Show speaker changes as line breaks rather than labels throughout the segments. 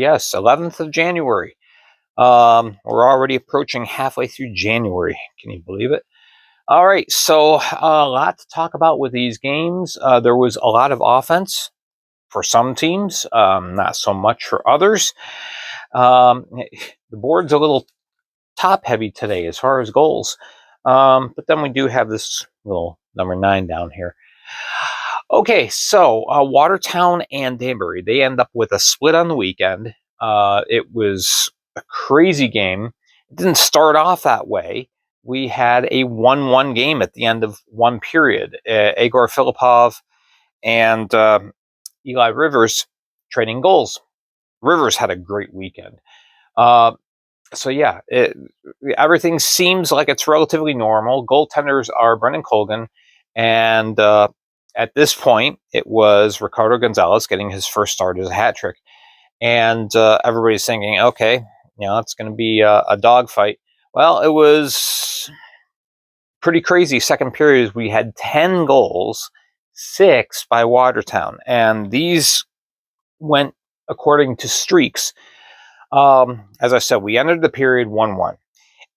Yes, 11th of January. We're already approaching halfway through January. Can you believe it? All right, so a lot to talk about with these games. There was a lot of offense for some teams, not so much for others. The board's a little top heavy today as far as goals. But then we do have this little number 9 down here. Okay, so Watertown and Danbury, they end up with a split on the weekend. It was a crazy game. It didn't start off that way. We had a 1-1 game at the end of one period. Egor Filipov and Eli Rivers trading goals. Rivers had a great weekend. So yeah, everything seems like it's relatively normal. Goaltenders are Brendan Colgan, and at this point, it was Ricardo Gonzalez getting his first start as a hat trick, and everybody's thinking, okay, it's going to be a dogfight. Well, it was pretty crazy. Second period, we had 10 goals, 6 by Watertown, and these went according to streaks. As I said, we entered the period 1-1.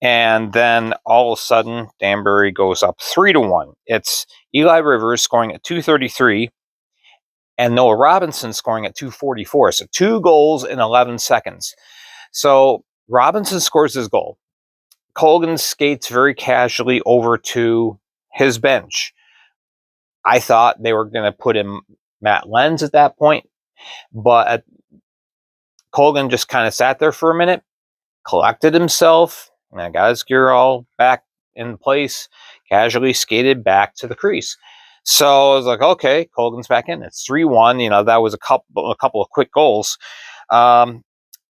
And then all of a sudden, Danbury goes up 3-1. It's Eli Rivers scoring at 2:33 and Noah Robinson scoring at 2:44. So 2 goals in 11 seconds. So Robinson scores his goal. Colgan skates very casually over to his bench. I thought they were going to put in Matt Lenz at that point, but Colgan just kind of sat there for a minute, collected himself, and I got his gear all back in place, casually skated back to the crease. So I was like, okay, Colgan's back in. It's 3-1. That was a couple of quick goals.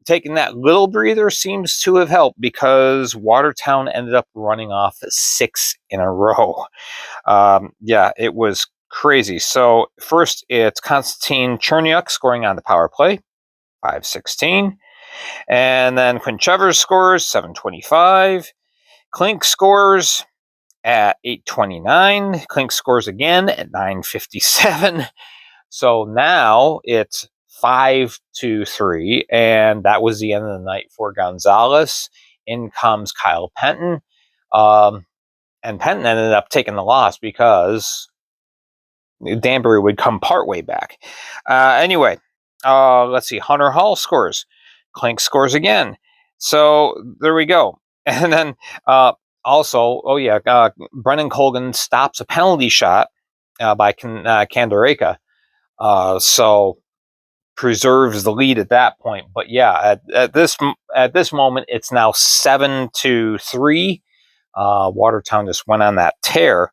Taking that little breather seems to have helped because Watertown ended up running off 6 in a row. Yeah, it was crazy. So first, it's Konstantin Cherniuk scoring on the power play, 5:16. And then Quinchevers scores 7:25. Klink scores at 8:29. Klink scores again at 9:57. So now it's 5-3, and that was the end of the night for Gonzalez. In comes Kyle Penton. And Penton ended up taking the loss because Danbury would come partway back. Anyway, let's see. Hunter Hall scores. Klink scores again. So there we go. And then also, Brendan Colgan stops a penalty shot by Kandareka. So preserves the lead at that point. But yeah, at this moment, it's now 7-3. Watertown just went on that tear.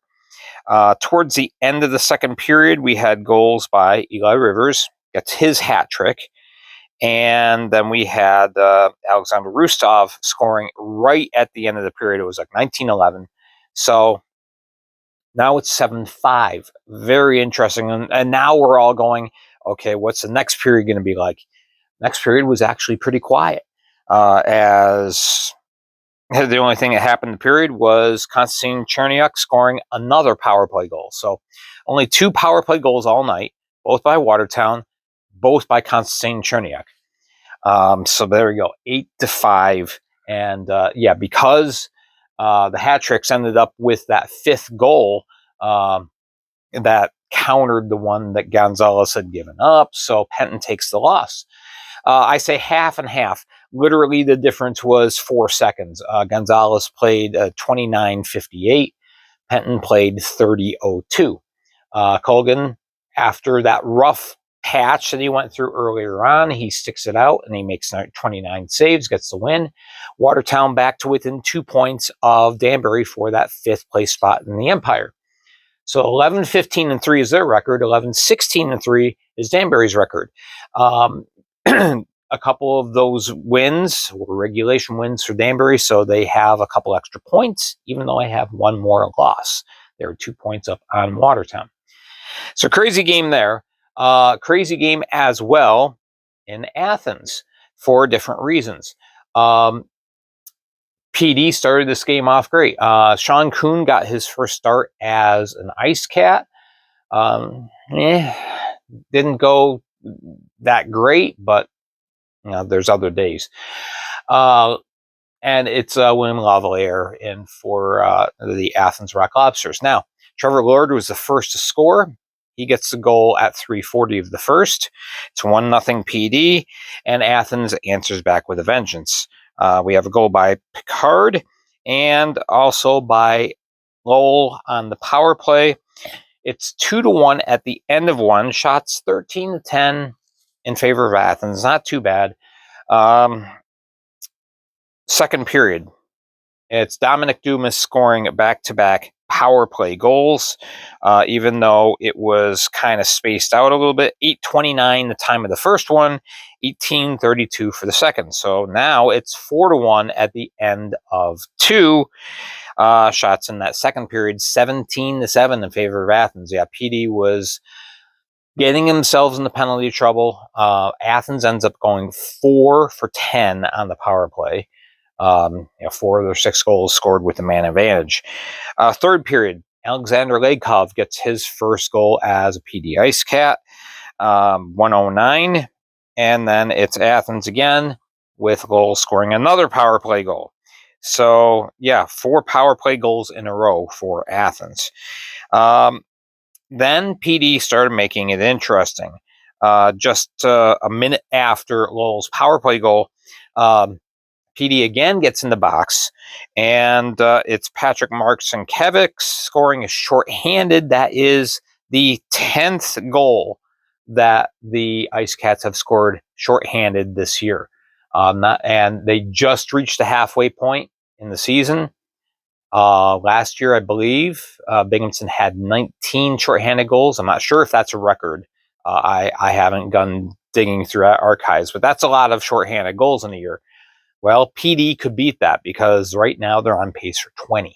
Towards the end of the second period, we had goals by Eli Rivers. Gets his hat trick. And then we had Alexander Rustov scoring right at the end of the period. It was like 19:11. So now it's 7-5. Very interesting. And now we're all going, okay, what's the next period going to be like? Next period was actually pretty quiet. As the only thing that happened in the period was Konstantin Cherniuk scoring another power play goal. So only 2 power play goals all night, both by Watertown, both by Konstantin Cherniuk. So there you go, 8-5. And because the hat tricks ended up with that 5th goal that countered the one that Gonzalez had given up. So Penton takes the loss. I say half and half. Literally, the difference was 4 seconds. Gonzalez played 29:58. Penton played 30:02. Colgan, after that rough patch that he went through earlier on, he sticks it out and he makes 29 saves, gets the win. Watertown back to within 2 points of Danbury for that 5th place spot in the Empire. So 11-15-3 is their record. 11-16-3 is Danbury's record. A couple of those wins were regulation wins for Danbury, so they have a couple extra points, even though I have 1 more loss. They're 2 points up on Watertown. So crazy game there. Crazy game as well in Athens for different reasons. PeeDee started this game off great. Sean Kuhn got his first start as an Ice Cat. Didn't go that great, but there's other days. And it's William Lavalier in for the Athens Rock Lobsters. Now, Trevor Lord was the first to score. He gets the goal at 3:40 of the first. It's 1-0 PeeDee, and Athens answers back with a vengeance. We have a goal by Picard and also by Lowell on the power play. It's 2-1 at the end of one. Shots 13-10 in favor of Athens. Not too bad. Second period. It's Dominic Dumas scoring back-to-back power play goals, even though it was kind of spaced out a little bit. 8:29 the time of the first one, 18:32 for the second. So now it's 4-1 at the end of two shots in that second period, 17-7 in favor of Athens. Yeah, PeeDee was getting themselves into penalty trouble. Athens ends up going 4 for 10 on the power play. 4 of their 6 goals scored with the man advantage. Third period, Alexander Legkov gets his first goal as a PeeDee Ice Cat, 109. And then it's Athens again with Lowell scoring another power play goal. So, 4 power play goals in a row for Athens. Then PeeDee started making it interesting. Just a minute after Lowell's power play goal, PeeDee again gets in the box, and it's Patrick Marcinkiewicz scoring a shorthanded. That is the 10th goal that the Ice Cats have scored shorthanded this year. And they just reached the halfway point in the season. Last year, I believe, Binghamton had 19 shorthanded goals. I'm not sure if that's a record. I haven't gone digging through our archives, but that's a lot of shorthanded goals in a year. Well, PeeDee could beat that because right now they're on pace for 20.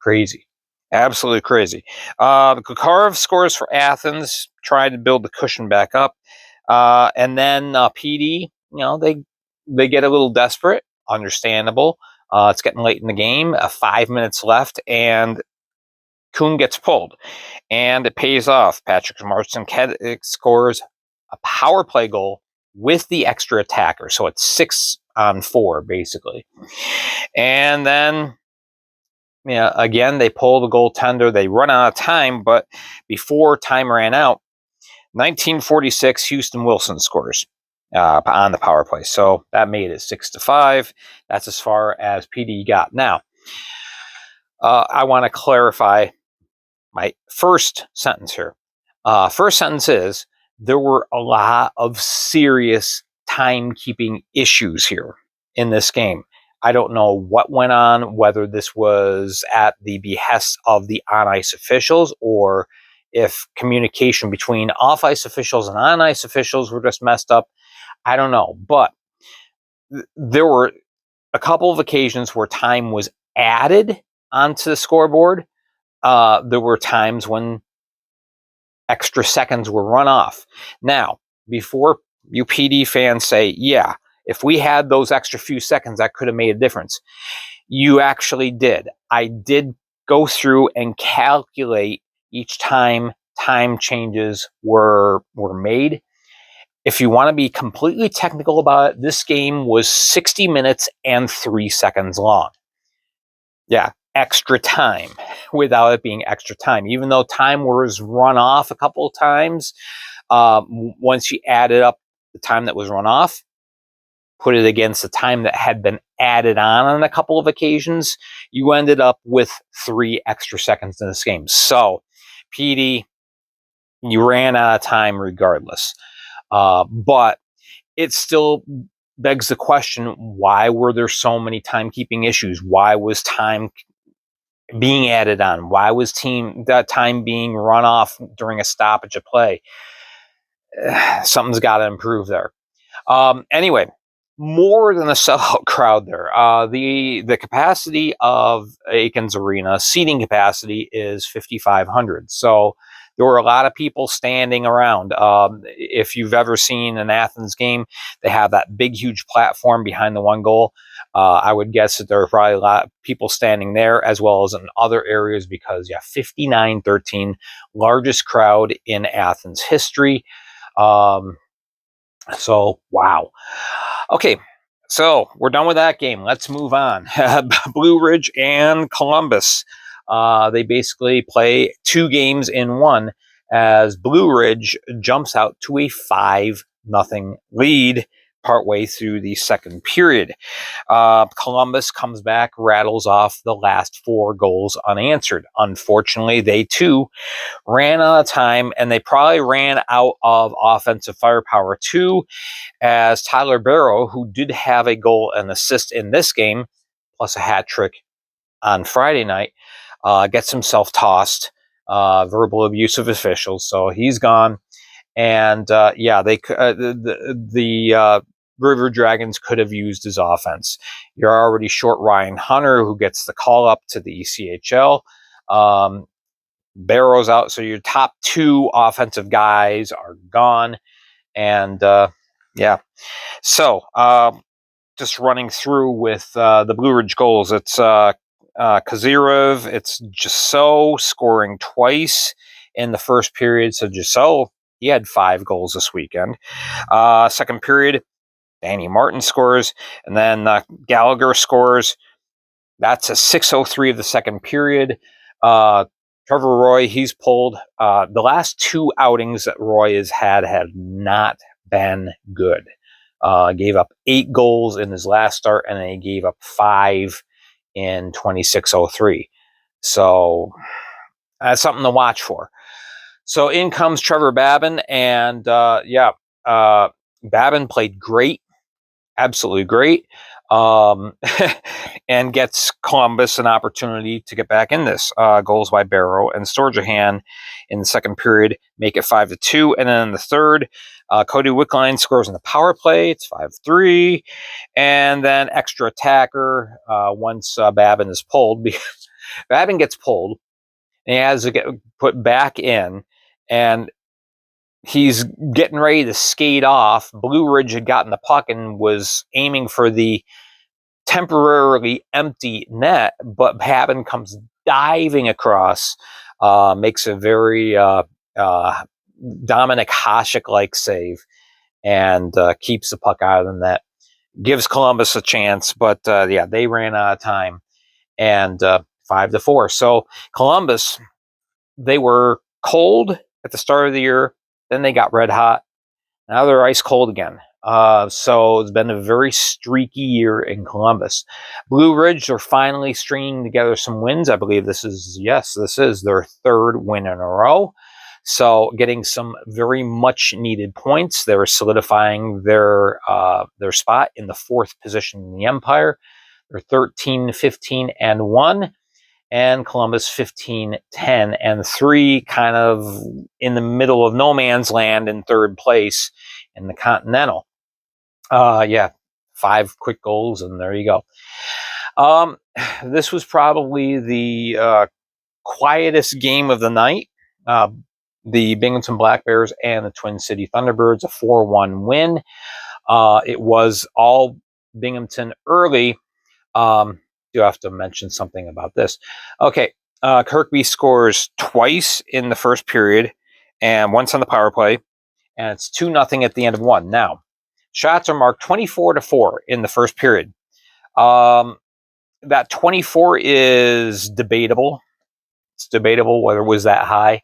Crazy. Absolutely crazy. Kukarov scores for Athens, trying to build the cushion back up. And then PeeDee, they get a little desperate. Understandable. It's getting late in the game. 5 minutes left, and Kuhn gets pulled. And it pays off. Patrick Marcinkiewicz scores a power play goal with the extra attacker. So it's 6-on-4, basically. And then, again, they pull the goaltender. They run out of time, but before time ran out, 1946, Houston Wilson scores on the power play. So that made it 6-5. That's as far as PeeDee got. Now, I want to clarify my first sentence here. First sentence is, there were a lot of serious timekeeping issues here in this game. I don't know what went on, whether this was at the behest of the on-ice officials or if communication between off-ice officials and on-ice officials were just messed up. I don't know. But there were a couple of occasions where time was added onto the scoreboard. There were times when extra seconds were run off. Now, before you PeeDee fans say, if we had those extra few seconds, that could have made a difference. You actually did. I did go through and calculate each time changes were made. If you want to be completely technical about it, this game was 60 minutes and 3 seconds long. Extra time without it being extra time. Even though time was run off a couple of times, once you added up the time that was run off, put it against the time that had been added on a couple of occasions, you ended up with 3 extra seconds in this game. So, PeeDee, you ran out of time regardless. But it still begs the question, why were there so many timekeeping issues? Why was time being added on? Why was that time being run off during a stoppage of play? Something's got to improve there. Anyway, more than a sellout crowd there. The capacity of Aikens Arena, seating capacity, is 5,500. So there were a lot of people standing around. If you've ever seen an Athens game, they have that big, huge platform behind the one goal. I would guess that there are probably a lot of people standing there as well as in other areas because, 59-13, largest crowd in Athens history. So, wow. Okay, so we're done with that game. Let's move on. Blue Ridge and Columbus. They basically play 2 games in one as Blue Ridge jumps out to a 5-0 lead partway through the second period. Columbus comes back, rattles off the last 4 goals unanswered. Unfortunately, they too ran out of time, and they probably ran out of offensive firepower too, as Tyler Barrow, who did have a goal and assist in this game, plus a hat trick on Friday night, gets himself tossed. Verbal abuse of officials, so he's gone. And the River Dragons could have used his offense. You're already short Ryan Hunter, who gets the call up to the ECHL. Barrow's out, so your top 2 offensive guys are gone. And so just running through with the Blue Ridge goals, it's Kazirov, it's Jasseau scoring twice in the first period. So Jasseau, he had 5 goals this weekend. Second period, Danny Martin scores, and then Gallagher scores. That's a 6:03 of the second period. Trevor Roy, he's pulled. The last 2 outings that Roy has had have not been good. Gave up 8 goals in his last start, and then he gave up 5 in 26:03. So that's something to watch for. So in comes Trevor Babin, and Babin played great, absolutely great, and gets Columbus an opportunity to get back in this. Goals by Barrow and Storjahan in the second period make it 5-2, and then in the third, Cody Wickline scores in the power play. It's 5-3, and then extra attacker once Babin is pulled. Because Babin gets pulled, and he has to get put back in, and he's getting ready to skate off. Blue Ridge had gotten the puck and was aiming for the temporarily empty net, but Babin comes diving across, makes a very Dominic Hasek-like save, and keeps the puck out of the net. Gives Columbus a chance, but they ran out of time, and 5-4. So Columbus, they were cold at the start of the year, then they got red hot. Now they're ice cold again. So it's been a very streaky year in Columbus. Blue Ridge are finally stringing together some wins. I believe this is their 3rd win in a row. So getting some very much needed points. They're solidifying their spot in the 4th position in the Empire. They're 13-15-1. And Columbus 15-10-3, kind of in the middle of no man's land in 3rd place in the Continental. 5 quick goals, and there you go. This was probably the quietest game of the night. The Binghamton Black Bears and the Twin City Thunderbirds, a 4-1 win. It was all Binghamton early. Do have to mention something about this. Okay, Kirkby scores twice in the first period and once on the power play, and it's 2-0 at the end of 1. Now, shots are marked 24-4 in the first period. That 24 is debatable. It's debatable whether it was that high.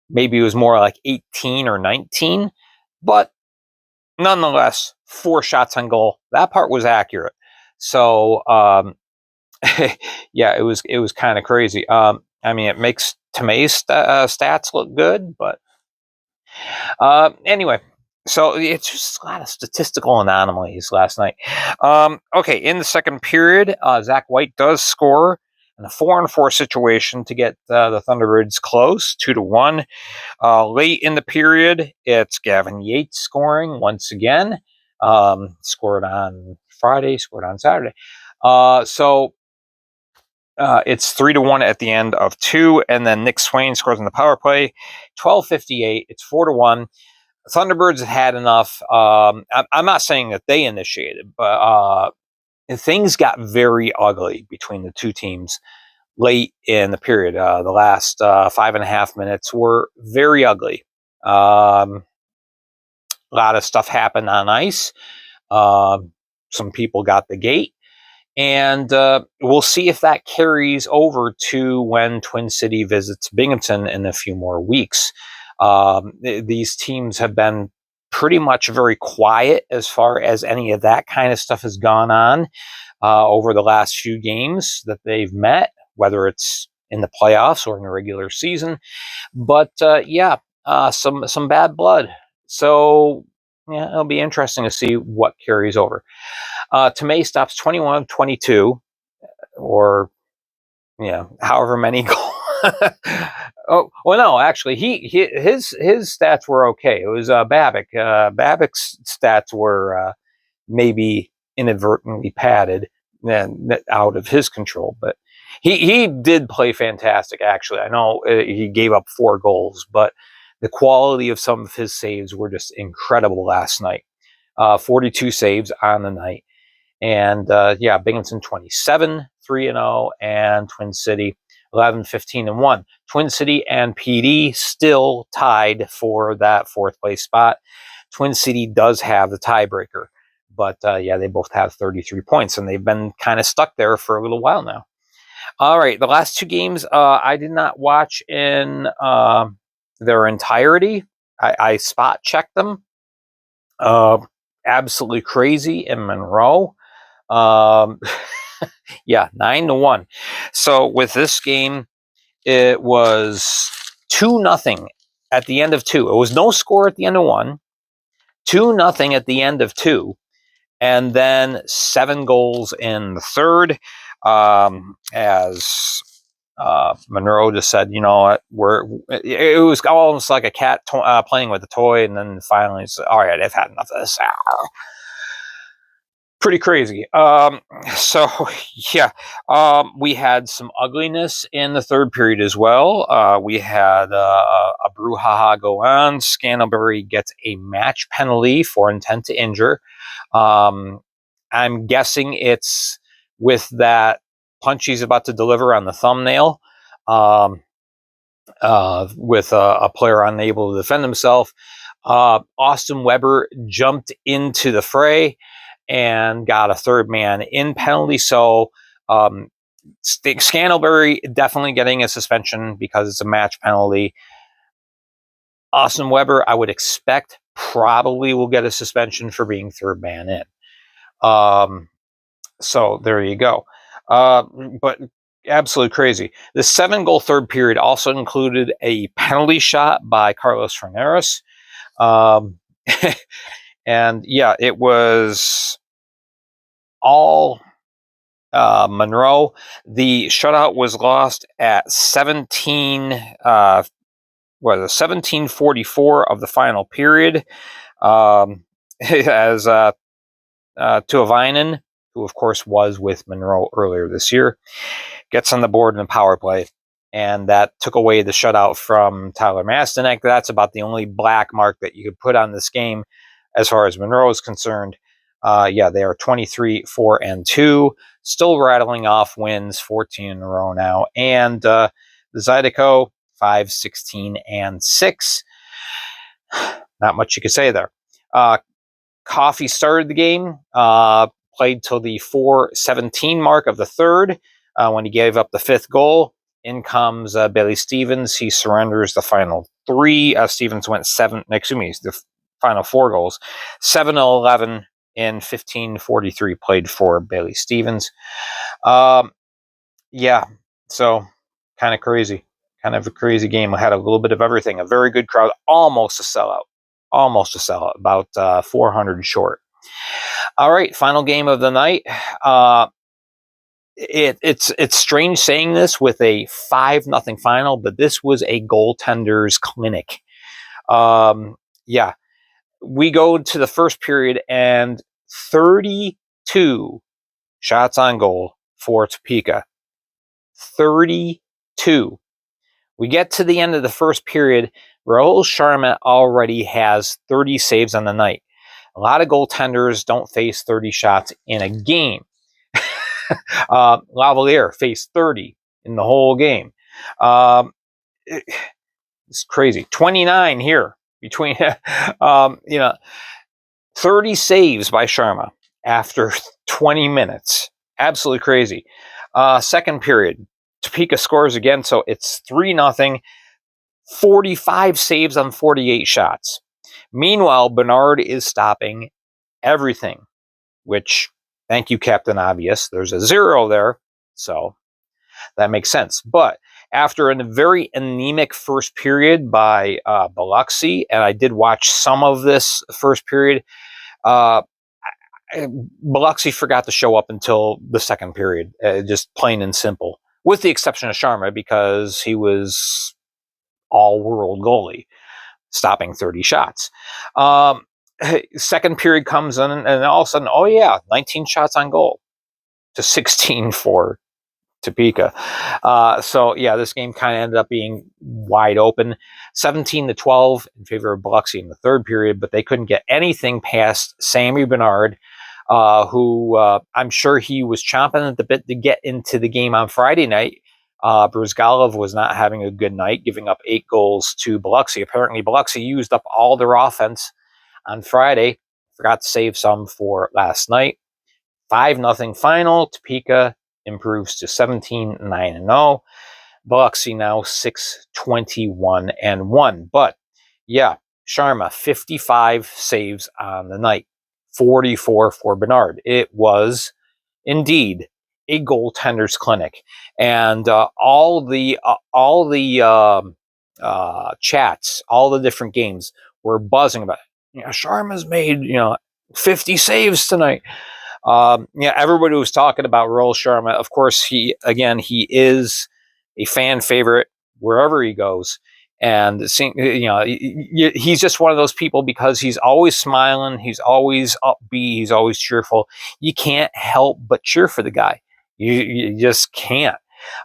Maybe it was more like 18 or 19, but nonetheless, 4 shots on goal. That part was accurate. So, it was kind of crazy. It makes Tomei's stats look good, but anyway, so it's just a lot of statistical anomalies last night. Okay, in the second period, Zach White does score in a 4-on-4 situation to get the Thunderbirds close, 2-1. Late in the period, it's Gavin Yates scoring once again. Scored on Friday, scored on Saturday. It's 3-1 at the end of 2, and then Nick Swain scores on the power play. 12:58. It's 4-1. Thunderbirds had enough. I'm not saying that they initiated, but things got very ugly between the 2 teams late in the period. The last 5.5 minutes were very ugly. A lot of stuff happened on ice. Some people got the gate. And we'll see if that carries over to when Twin City visits Binghamton in a few more weeks. These teams have been pretty much very quiet as far as any of that kind of stuff has gone on over the last few games that they've met, whether it's in the playoffs or in the regular season. But some bad blood. So yeah, it'll be interesting to see what carries over. Tomei stops 21-22, or however many goals. Oh well, no, actually, his stats were okay. It was Babic. Babic's stats were maybe inadvertently padded and out of his control, but he did play fantastic. Actually, I know he gave up 4 goals, but the quality of some of his saves were just incredible last night. 42 saves on the night. And Binghamton 27, 3-0, and Twin City 11, 15-1. Twin City and PeeDee still tied for that 4th place spot. Twin City does have the tiebreaker, but they both have 33 points, and they've been kind of stuck there for a little while now. All right, the last 2 games I did not watch in their entirety. I spot checked them. Absolutely crazy in Monroe. 9-1. So with this game, it was 2-0 at the end of 2. It was no score at the end of 1, 2-0 at the end of 2, and then 7 goals in the third. As Monroe just said, you know what, it was almost like a cat playing with a toy, and then finally said, all right, I've had enough of this. Pretty crazy. We had some ugliness in the third period as well. We had a brouhaha go on. Danbury gets a match penalty for intent to injure. I'm guessing it's with that punch he's about to deliver on the thumbnail, with a player unable to defend himself. Austin Weber jumped into the fray and got a third man in penalty. So Danbury definitely getting a suspension because it's a match penalty. Austin Weber, I would expect, probably will get a suspension for being third man in. So there you go. But absolutely crazy. The 7-goal third period also included a penalty shot by Carlos Fernares. And it was all Monroe. The shutout was lost at 1744 of the final period. As Tuovainen, who of course was with Monroe earlier this year, gets on the board in a power play, and that took away the shutout from Tyler Mastinek. That's about the only black mark that you could put on this game as far as Monroe is concerned. They are 23-4-2, still rattling off wins, 14 in a row now. And the Zydeco, 5-16-6. Not much you could say there. Coffey started the game, played till the 4:17 mark of the third, when he gave up the 5th goal. In comes Billy Stevens. He surrenders the final 3. Stevens went the final 4 goals. 7-11 in 15:43 played for Billy Stevens. So kind of crazy. Kind of a crazy game. I had a little bit of everything. A very good crowd. Almost a sellout. About 400 short. All right, final game of the night. It's strange saying this with a 5-0 final, but this was a goaltender's clinic. We go to the first period and 32 shots on goal for Topeka. 32. We get to the end of the first period. Raul Charmat already has 30 saves on the night. A lot of goaltenders don't face 30 shots in a game. Lavalier faced 30 in the whole game. It's crazy. 29 here. between, 30 saves by Sharma after 20 minutes. Absolutely crazy. Second period, Topeka scores again, so it's 3-0. 45 saves on 48 shots. Meanwhile, Bernard is stopping everything, which, thank you, Captain Obvious. There's a 0 there, so that makes sense. But after a very anemic first period by Biloxi, and I did watch some of this first period, Biloxi forgot to show up until the second period, just plain and simple, with the exception of Sharma, because he was all-world goalie, stopping 30 shots. Second period comes in, and all of a sudden, oh yeah, 19 shots on goal to 16 for Topeka. So yeah, this game kind of ended up being wide open, 17-12 in favor of Biloxi in the third period, but they couldn't get anything past Sammy Bernard, who I'm sure he was chomping at the bit to get into the game on Friday night. Bruzgalov was not having a good night, giving up 8 goals to Biloxi. Apparently, Biloxi used up all their offense on Friday. Forgot to save some for last night. 5-0 final. Topeka improves to 17-9-0. Biloxi now 6-21-1. But yeah, Sharma, 55 saves on the night, 44 for Bernard. It was indeed a goaltender's clinic, and all the chats, all the different games were buzzing about it. Sharma's made 50 saves tonight. Everybody was talking about Roel Sharma. Of course, he is a fan favorite wherever he goes, and he's just one of those people because he's always smiling, he's always upbeat, he's always cheerful. You can't help but cheer for the guy. You just can't.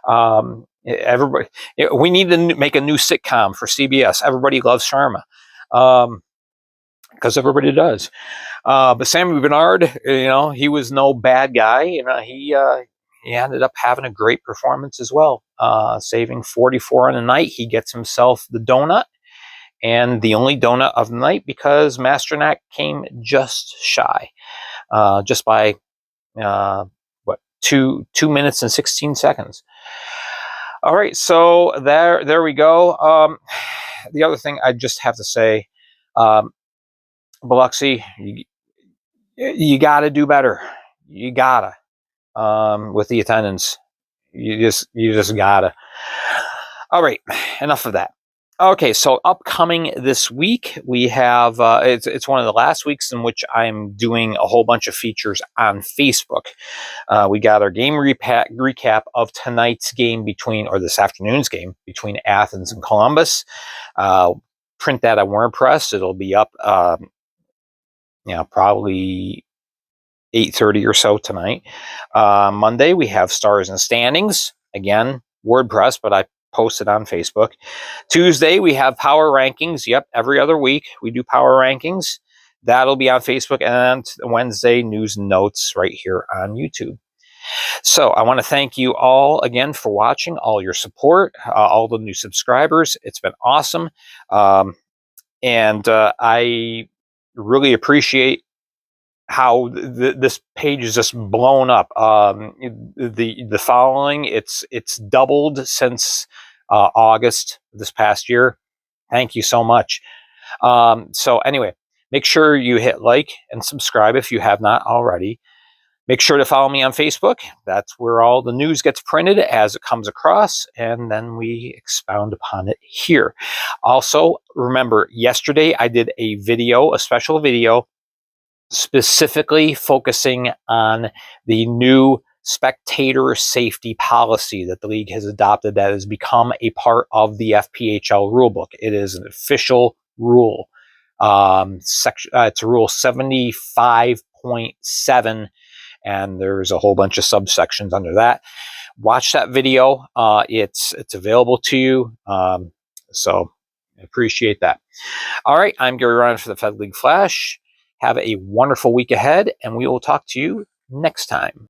Everybody, we need to make a new sitcom for CBS. Everybody loves Sharma, because everybody does. But Sammy Bernard, he was no bad guy. He ended up having a great performance as well, saving 44 on the night. He gets himself the donut, and the only donut of the night, because Masternak came just shy, just by 2 minutes and 16 seconds. All right, so there we go. The other thing I just have to say, Biloxi, you got to do better. You gotta, with the attendance. You just gotta. All right, enough of that. Okay, so upcoming this week, we have, it's one of the last weeks in which I'm doing a whole bunch of features on Facebook. We got our game recap of tonight's game or this afternoon's game between Athens and Columbus. Print that on WordPress. It'll be up, probably 8:30 or so tonight. Monday, we have Stars and Standings. Again, WordPress, but I post it on Facebook. Tuesday, we have Power Rankings. Yep, every other week we do Power Rankings. That'll be on Facebook. And Wednesday, News and Notes right here on YouTube. So I want to thank you all again for watching, all your support, all the new subscribers. It's been awesome. And I really appreciate how this page is just blown up. The following, it's doubled since August this past year. Thank you so much. So anyway, make sure you hit like and subscribe if you have not already. Make sure to follow me on Facebook. That's where all the news gets printed as it comes across, and then we expound upon it here. Also, remember, yesterday I did a special video, specifically focusing on the new spectator safety policy that the league has adopted that has become a part of the FPHL rulebook. It is an official rule. It's rule 75.7, and there's a whole bunch of subsections under that. Watch that video. It's available to you. So I appreciate that. All right, I'm Gary Ryan for the Fed League Flash. Have a wonderful week ahead, and we will talk to you next time.